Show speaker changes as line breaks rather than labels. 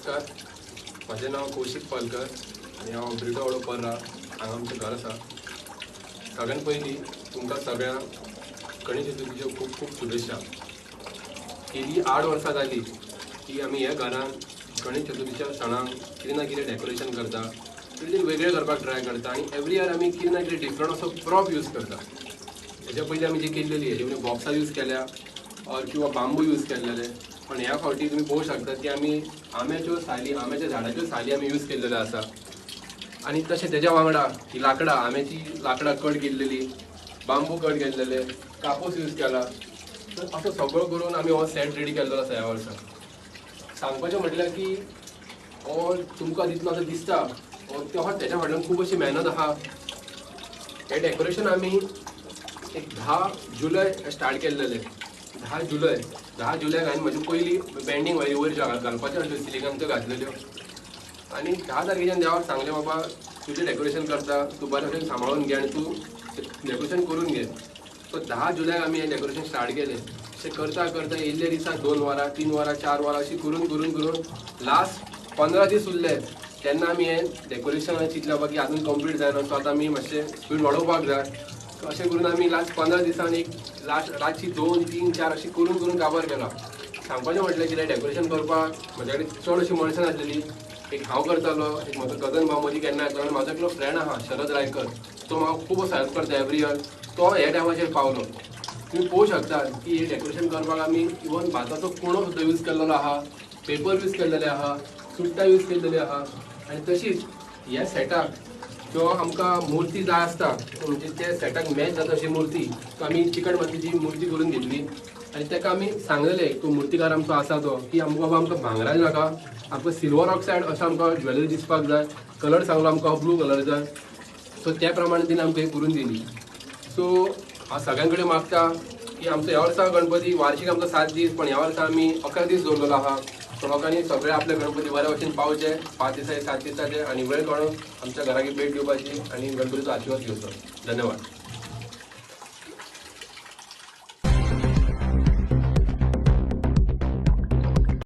नमस्कार, माझे नाव कौशिक पालकर आणि हांव ब्रिडो पर्रा हांगा आमचें घर आसा। सगळ्यात पयलीं तुमकां सगळ्यांक गणेश चतुर्थीच्यो खूब खूब शुभेच्छा। गेलीं 8 वर्सां जालीं की आमी ह्या घरान गणेश चतुर्थीच्या सणाक कितें ना कितें डेकोरेशन करता, कितें वेगळें करपाक ट्राय करता आणि एवरी इयर आमी कितें ना कितें डिफरंट असो प्रॉप यूज करता। हेच्या पयलीं आमी जी केल्लेली हेजे पयलीं बॉक्सां यूज केल्या और किंवा बांबू यूज केल्लेले, पण ह्या फावटी तुम्ही पळोवंक शकता की आमी आंब्याच्यो साली, आंब्याच्या झाडाच्यो साली आमी यूज केल्लेल्यो आसा। आणि तशें तेज्या वांगडा ही लाकडां, आंब्याची लाकडां कट केल्लेली, बांबू कट केल्लेले, कापूस यूज केला, तर असो सगळो करून आमी हो सेट रेडी केल्लो आसा ह्या वर्सा। सांगपाचें म्हटल्यार की हो तुमकां तितलो असो दिसता, तेच्या फाटल्यान खूब अशी मेहनत आहा। हें डेकोरेशन आमी एक 10 जुलय स्टार्ट केल्लेले। 10 जुलयाक हांवें म्हजी पयली पेंडींग वायरी वयर घालपाच्यो आसल्यो सिलिकॉनच्यो घातलेल्यो आनी 10 तारखेच्यान देवाक सांगलें बाबा तुजें डेकोरेशन करता, तूं बरें भशेन सांबाळून घे आनी तूं डेकोरेशन करून घे। सो 10 जुलयाक आमी हें डेकोरेशन स्टार्ट केलें। अशें करता करता येयल्ल्या दिसाक 2 वरां, 3 वरां, 4 वरां अशीं करून करून करून लास्ट 15 दीस उरले तेन्ना आमी हें डेकोरेशन चिंतलें बाबा की आजून कंप्लीट जायना, सो आतां आमी मातशें स्पीड वाडोवपाक जाय। अशें करून आमी लास्ट 15 दिसान एक लास्ट रातची 2, 3, 4 अशी करून करून काबार केला। सांगपाचें म्हटलें कितें डेकोरेशन करपाक म्हजे कडेन चड अशी मनशां नासलेलीं। एक हांव करतालो, एक म्हजो कजन भाव मदीं केन्ना येतलो आनी म्हाजो एकलो फ्रेंड आहा शरद रायकर, तो म्हाका खूब असो हेल्प करता एवरी इयर। तो ह्या टायमाचेर पावलो। तुम्ही पळोवंक शकतात की हे डेकोरेशन करपाक आमी इवन भाताचो कोणो सुद्दां यूज केल्लो आहा, पेपर यूज केल्लेले आहा, सुट्टां यूज केल्लेली आहा आनी तशीच ह्या सेटाक जो आमकां मुर्ती जाय आसता म्हणजे त्या सेटाक मॅच जाता अशी मुर्ती, तो आमी चिकट मातयेची मुर्ती करून घेतली आनी ताका आमी सांगलेलें तो मुर्तीकार आमचो आसा तो की बाबा आमकां भांगराज नाका, आमकां सिल्वर ऑक्सायड असो आमकां ज्वेलरी दिसपाक जाय, कलर सांगलो आमकां ब्लू कलर जाय। सो त्या प्रमाणे तिणें आमकां करून दिली। सो हांव सगळ्यां कडेन मागता की आमचो ह्या वर्सा गणपती वार्षिक आमचो 7 दीस, पण ह्या वर्सा आमी 11 दीस दवरलेलो आहा। सो लोकांनी सगळे आपले गणपती बऱ्या भशेन पावचे 5 दिसाचे 7 दिसाचे आनी वेळ काडून आमच्या घराक भेट दिवपाची आनी गणपतीचो आशिर्वाद घेवचो। धन्यवाद।